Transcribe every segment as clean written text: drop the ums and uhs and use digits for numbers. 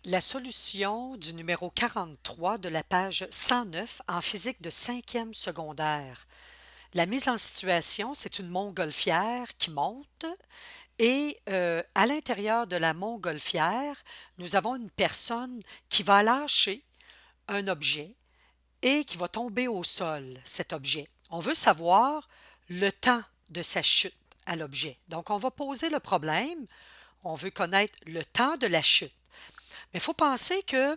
La solution du numéro 43 de la page 109 en physique de cinquième secondaire. La mise en situation, c'est une montgolfière qui monte et à l'intérieur de la montgolfière, nous avons une personne qui va lâcher un objet et qui va tomber au sol, cet objet. On veut savoir le temps de sa chute à l'objet. Donc, on va poser le problème. On veut connaître le temps de la chute. Mais il faut penser que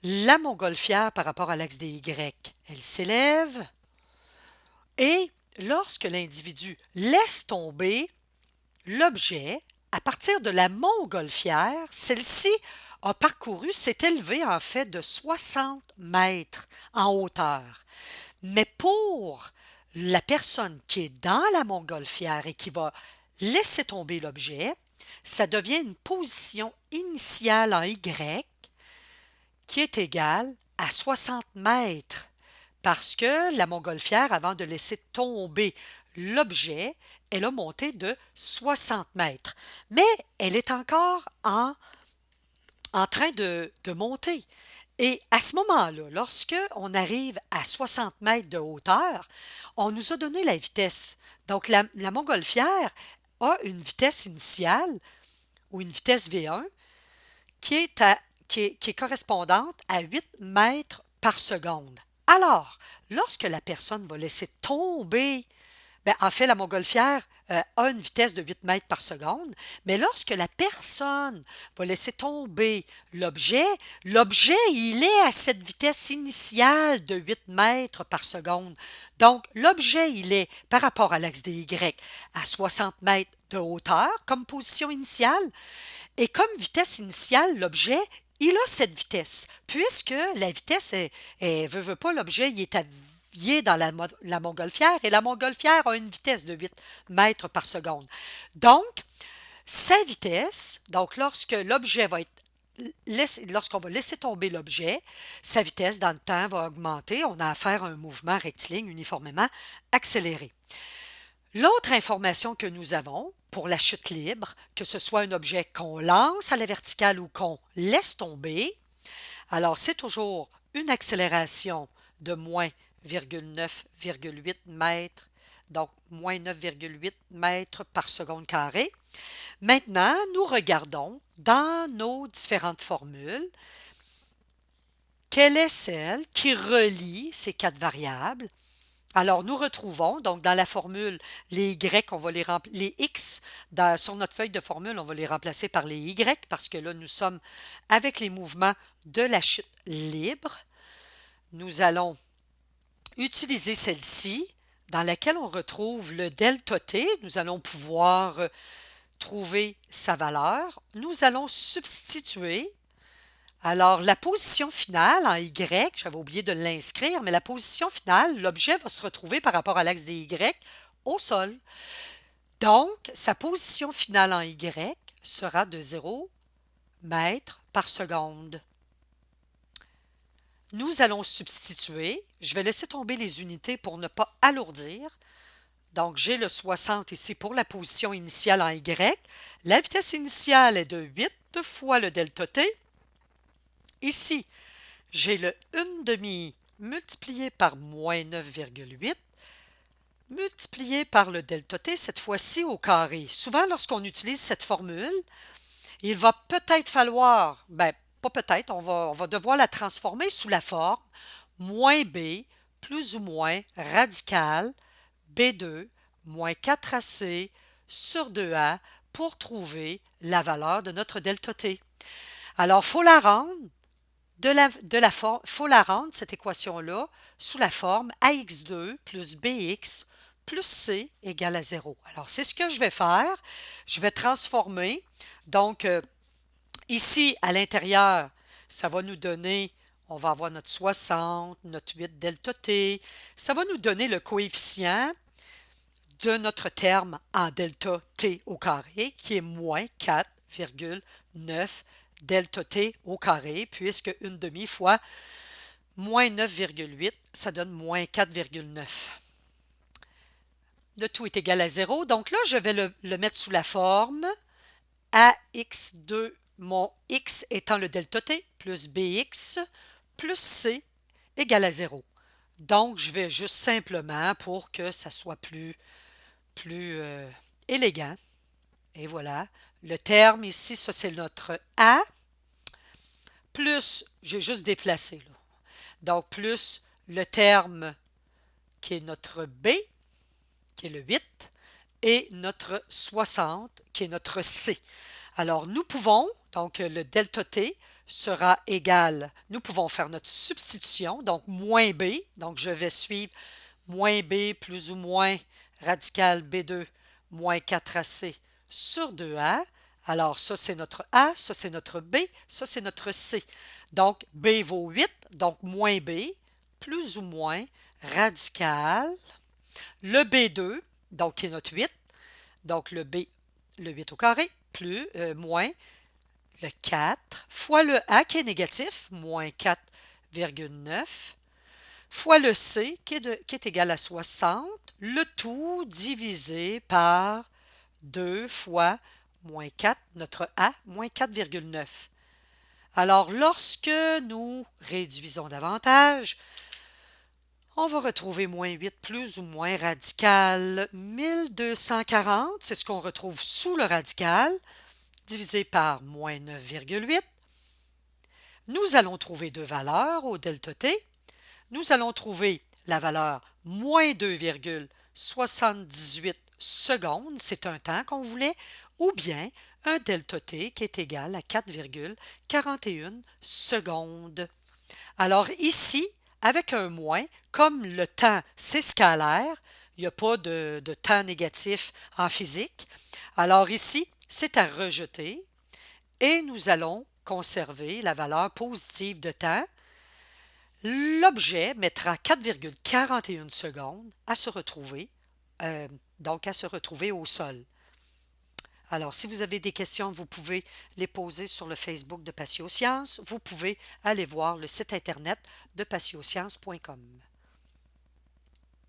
la montgolfière par rapport à l'axe des Y, elle s'élève et lorsque l'individu laisse tomber l'objet, à partir de la montgolfière, celle-ci a parcouru, s'est élevée en fait de 60 mètres en hauteur. Mais pour la personne qui est dans la montgolfière et qui va laisser tomber l'objet, ça devient une position initiale en Y qui est égale à 60 mètres parce que la montgolfière, avant de laisser tomber l'objet, elle a monté de 60 mètres. Mais elle est encore en train de monter. Et à ce moment-là, lorsque on arrive à 60 mètres de hauteur, on nous a donné la vitesse. Donc, la montgolfière a une vitesse initiale ou une vitesse V1 qui est, qui est correspondante à 8 mètres par seconde. Alors, lorsque la personne va laisser tomber, ben, en fait, la montgolfière a une vitesse de 8 mètres par seconde, mais lorsque la personne va laisser tomber l'objet, l'objet, il est à cette vitesse initiale de 8 mètres par seconde. Donc, l'objet, il est, par rapport à l'axe des Y, à 60 mètres de hauteur comme position initiale, et comme vitesse initiale, l'objet, il a cette vitesse, puisque la vitesse veut pas, l'objet, il est dans la montgolfière et la montgolfière a une vitesse de 8 mètres par seconde. Donc, sa vitesse, donc lorsque l'objet va être lorsqu'on va laisser tomber l'objet, sa vitesse dans le temps va augmenter. On a affaire à un mouvement rectiligne uniformément accéléré. L'autre information que nous avons pour la chute libre, que ce soit un objet qu'on lance à la verticale ou qu'on laisse tomber, alors c'est toujours une accélération de moins 9,8 mètres, donc moins 9,8 mètres par seconde carrée. Maintenant, nous regardons dans nos différentes formules quelle est celle qui relie ces quatre variables. Alors, nous retrouvons, donc dans la formule, les Y, les X, sur notre feuille de formule, on va les remplacer par les Y parce que là, nous sommes avec les mouvements de la chute libre. Nous allons utiliser celle-ci dans laquelle on retrouve le delta T. Nous allons pouvoir trouver sa valeur. Nous allons substituer. Alors, la position finale en Y, j'avais oublié de l'inscrire, mais la position finale, l'objet va se retrouver par rapport à l'axe des Y au sol. Donc, sa position finale en Y sera de 0 mètres par seconde. Nous allons substituer. Je vais laisser tomber les unités pour ne pas alourdir. Donc, j'ai le 60 ici pour la position initiale en Y. La vitesse initiale est de 8 fois le delta T. Ici, j'ai le 1 demi multiplié par moins 9,8 multiplié par le delta T, cette fois-ci au carré. Souvent, lorsqu'on utilise cette formule, il va peut-être falloir, ben, pas peut-être, on va devoir la transformer sous la forme moins B plus ou moins radical B2 moins 4AC sur 2A pour trouver la valeur de notre delta T. Alors, il faut la rendre faut la rendre, cette équation-là, sous la forme AX2 plus BX plus C égale à 0. Alors, c'est ce que je vais faire. Je vais transformer. Donc, ici, à l'intérieur, ça va nous donner, on va avoir notre 60, notre 8 delta T. Ça va nous donner le coefficient de notre terme en delta T au carré, qui est moins 4,9 delta T au carré, puisque une demi fois moins 9,8, ça donne moins 4,9. Le tout est égal à 0. Donc là, je vais le mettre sous la forme AX2 mon x étant le delta t, plus bx, plus c égale à 0. Donc, je vais juste simplement, pour que ça soit plus élégant, et voilà, le terme ici, ça c'est notre a, plus, j'ai juste déplacé, là. Donc, plus le terme qui est notre b, qui est le 8, et notre 60, qui est notre c. Alors, nous pouvons, donc le delta t sera égal, nous pouvons faire notre substitution, donc moins b, donc je vais suivre moins b plus ou moins radical b2 moins 4ac sur 2a. Alors, ça, c'est notre a, ça, c'est notre b, ça, c'est notre c. Donc, b vaut 8, donc moins b, plus ou moins radical, le b2, donc qui est notre 8, donc le b, le 8 au carré, plus, moins le 4, fois le a qui est négatif, moins 4,9, fois le c qui est égal à 60, le tout divisé par 2 fois moins 4, notre a, moins 4,9. Alors, lorsque nous réduisons davantage, on va retrouver moins 8 plus ou moins radical 1240, c'est ce qu'on retrouve sous le radical, divisé par moins 9,8. Nous allons trouver deux valeurs au delta t. Nous allons trouver la valeur moins 2,78 secondes, c'est un temps qu'on voulait, ou bien un delta t qui est égal à 4,41 secondes. Alors ici, avec un moins, comme le temps c'est scalaire, il n'y a pas de temps négatif en physique, alors ici, c'est à rejeter et nous allons conserver la valeur positive de temps. L'objet mettra 4,41 secondes à se retrouver, donc à se retrouver au sol. Alors, si vous avez des questions, vous pouvez les poser sur le Facebook de Patiosciences. Vous pouvez aller voir le site internet de patiosciences.com.